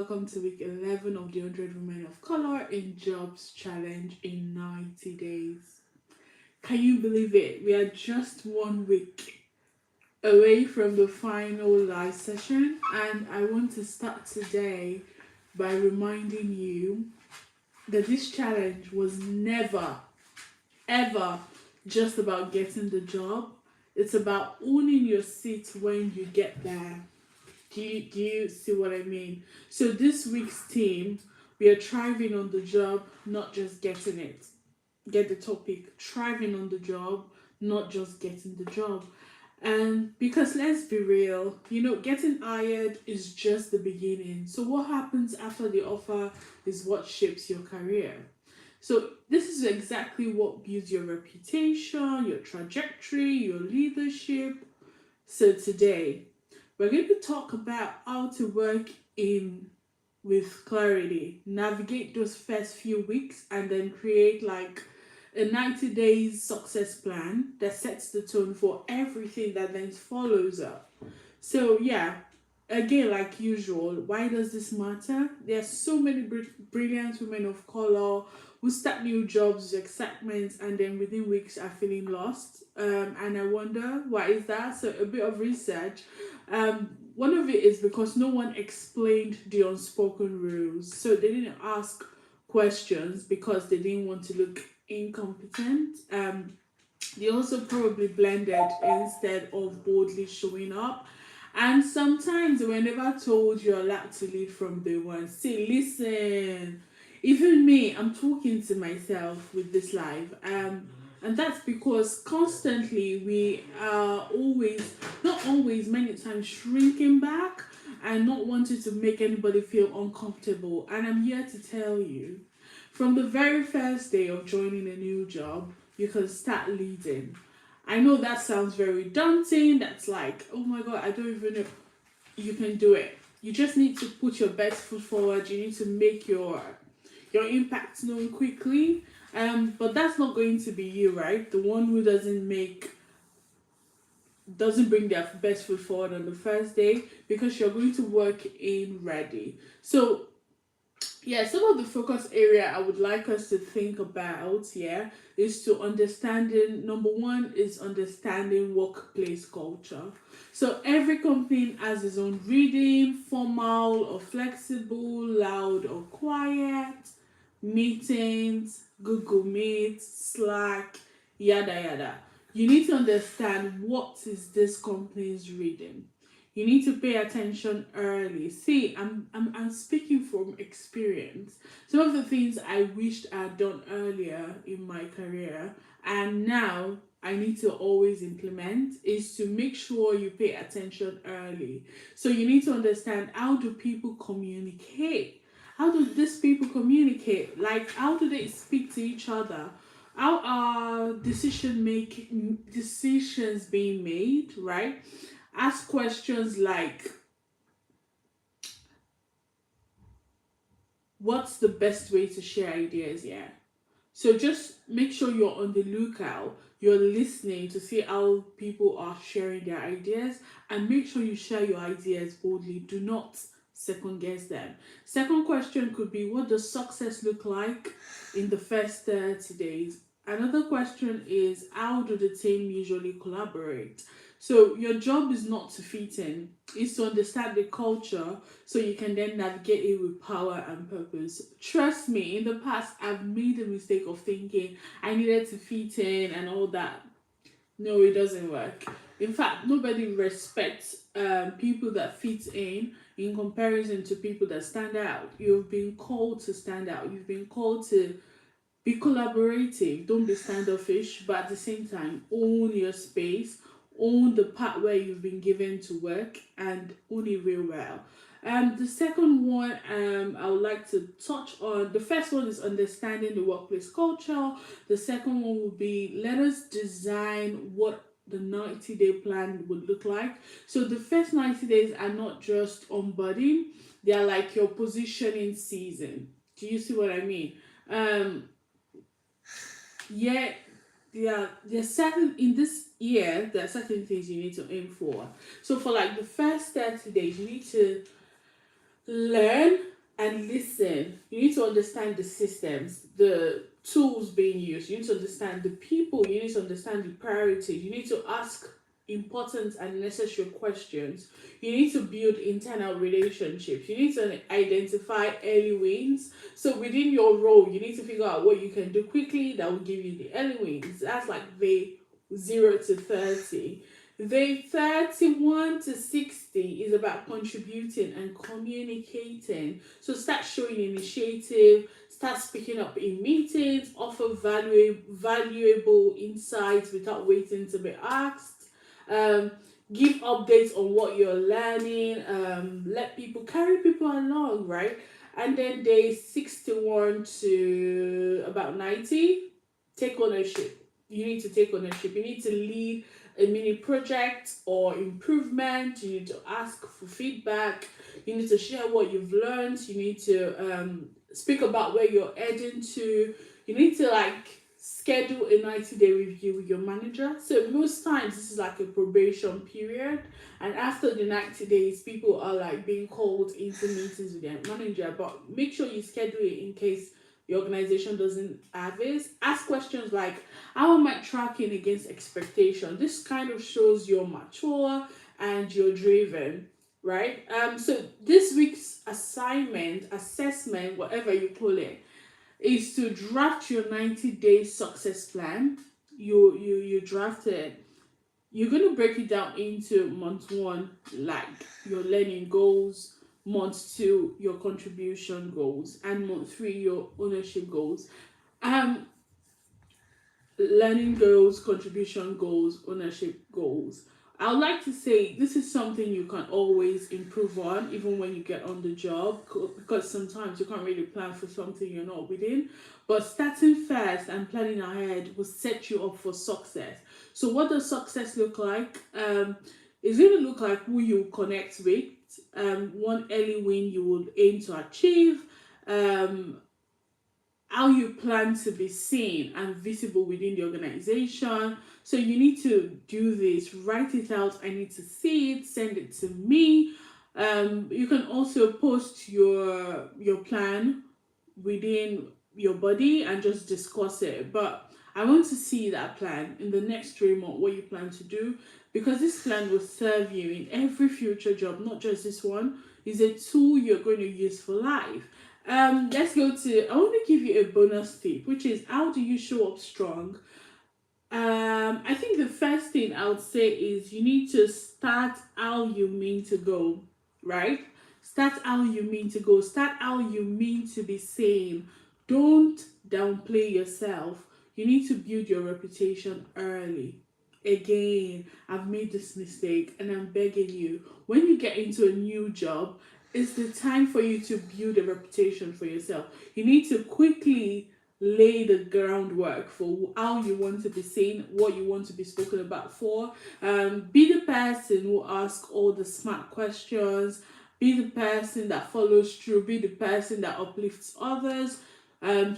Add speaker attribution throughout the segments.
Speaker 1: welcome to week 11 of the 100 Women of Color in Jobs Challenge in 90 days. Can you believe it? We are just 1 week away from the final live session, and I want to start today by reminding you that this challenge was never, ever just about getting the job. It's about owning your seat when you get there. Do you see what I mean? So this week's team, we are thriving on the job, not just getting it. Get the topic. Thriving on the job, not just getting the job. And because let's be real, getting hired is just the beginning. So what happens after the offer is what shapes your career. So this is exactly what builds your reputation, your trajectory, your leadership. So today, we're going to talk about how to work in with clarity, navigate those first few weeks, and then create like a 90 days success plan that sets the tone for everything that then follows up. So, yeah, again, like usual, why does this matter? There are so many brilliant women of color who start new jobs with excitement and then within weeks are feeling lost. And I wonder why is that? So, a bit of research. One of it is because no one explained the unspoken rules. So, they didn't ask questions because they didn't want to look incompetent. They also probably blended instead of boldly showing up. And sometimes, they were never told you're allowed to lead from day one. See, listen, even me, I'm talking to myself with this live. And that's because constantly we are always, not always, many times shrinking back and not wanting to make anybody feel uncomfortable. And I'm here to tell you, from the very first day of joining a new job, you can start leading. I know that sounds very daunting. That's like, oh my god, I don't even know. You can do it. You just need to put your best foot forward. You need to make your impact known quickly. But that's not going to be you, right? The one who doesn't bring their best foot forward on the first day, because you're going to work in ready. So yeah, some of the focus area I would like us to think about, yeah, is to understanding. Number one is understanding workplace culture. So every company has its own reading, formal or flexible, loud or quiet, meetings, Google Meet, Slack, yada yada. You need to understand what is this company's reading. You need to pay attention early. See, I'm speaking from experience. Some of the things I wished I had done earlier in my career, and now I need to always implement, is to make sure you pay attention early. So you need to understand, how do people communicate? How do these people communicate? Like, how do they speak to each other? How are decisions being made, right? Ask questions like, what's the best way to share ideas? Yeah. So just make sure you're on the lookout. You're listening to see how people are sharing their ideas, and make sure you share your ideas boldly. Do not second guess them. Second question could be, what does success look like in the first 30 days? Another question is, how do the team usually collaborate? So your job is not to fit in, it's to understand the culture so you can then navigate it with power and purpose. Trust me, in the past, I've made the mistake of thinking I needed to fit in and all that. No, it doesn't work. In fact, nobody respects people that fit in comparison to people that stand out. You've been called to stand out. You've been called to be collaborative. Don't be standoffish, but at the same time, own your space, own the part where you've been given to work, and own it real well. The second one I would like to touch on. The first one is understanding the workplace culture. The second one would be, let us design what the 90-day plan would look like. So the first 90 days are not just onboarding, they are like your positioning season. Do you see what I mean? Yeah, there's certain in this year there are certain things you need to aim for. So for like the first 30 days, you need to Learn and listen. You need to understand the systems, the tools being used. You need to understand the people. You need to understand the priorities. You need to ask important and necessary questions. You need to build internal relationships. You need to identify early wins. So within your role, you need to figure out what you can do quickly that will give you the early wins. That's like the 0 to 30. The 31 to 60 is about contributing and communicating. So start showing initiative, start speaking up in meetings, offer valuable insights without waiting to be asked. Um, Give updates on what you're learning. Let people carry people along, right? And then day 61 to about 90, take ownership. You need to take ownership. You need to lead a mini project or improvement. You need to ask for feedback. You need to share what you've learned. You need to speak about where you're heading to. You need to schedule a 90-day review with your manager. So most times this is like a probation period, and after the 90 days people are like being called into meetings with their manager. But make sure you schedule it in case the organization doesn't have it. Ask questions like, how am I tracking against expectation? This kind of shows you're mature and you're driven, right? So this week's assessment, whatever you call it, is to draft your 90-day success plan. You draft it. You're going to break it down into month one, like your learning goals, month two, your contribution goals, and month three, your ownership goals. Um, Learning goals, contribution goals, ownership goals. I would like to say this is something you can always improve on, even when you get on the job, because sometimes you can't really plan for something you're not within. But starting fast and planning ahead will set you up for success. So, what does success look like? It's going to look like who you connect with, one early win you will aim to achieve, um, how you plan to be seen and visible within the organization. So you need to do this, write it out. I need to see it, send it to me. You can also post your plan within your body and just discuss it. But I want to see that plan in the next 3 months, what you plan to do, because this plan will serve you in every future job, not just this one. It's a tool you're going to use for life. Let's go to. I want to give you a bonus tip, which is how do you show up strong? I think the first thing I would say is you need to start how you mean to go, right? Start how you mean to go. Start how you mean to be seen. Don't downplay yourself. You need to build your reputation early. Again, I've made this mistake and I'm begging you, when you get into a new job, it's the time for you to build a reputation for yourself. You need to quickly lay the groundwork for how you want to be seen, what you want to be spoken about for. Be the person who asks all the smart questions. Be the person that follows through. Be the person that uplifts others.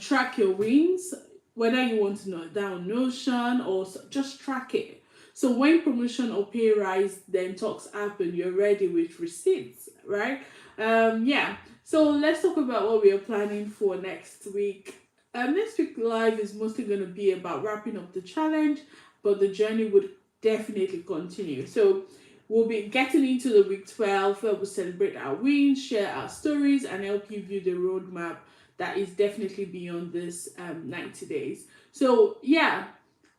Speaker 1: Track your wins, whether you want to note down Notion or just track it. So when promotion or pay rise, then talks happen, you're ready with receipts, right? Yeah. So let's talk about what we are planning for next week. Next week live is mostly going to be about wrapping up the challenge, but the journey would definitely continue. So we'll be getting into the week 12 where we'll celebrate our wins, share our stories, and help you view the roadmap that is definitely beyond this 90 days. So yeah,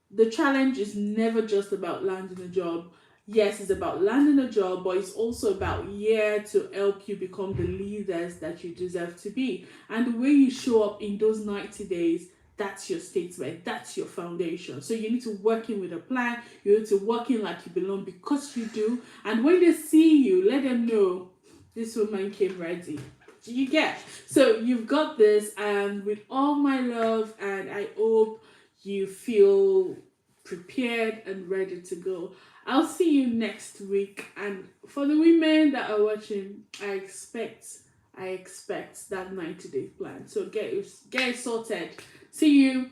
Speaker 1: the challenge is never just about landing a job. Yes, it's about landing a job, but it's also about to help you become the leaders that you deserve to be. And the way you show up in those 90 days, that's your statement, that's your foundation. So you need to work in with a plan, you need to work in like you belong because you do. And when they see you, let them know this woman came ready. You get? So you've got this, and with all my love, and I hope you feel prepared and ready to go. I'll see you next week. And for the women that are watching, I expect that 90-day plan. So get it sorted. See you.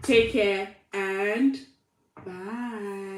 Speaker 1: Take care and bye.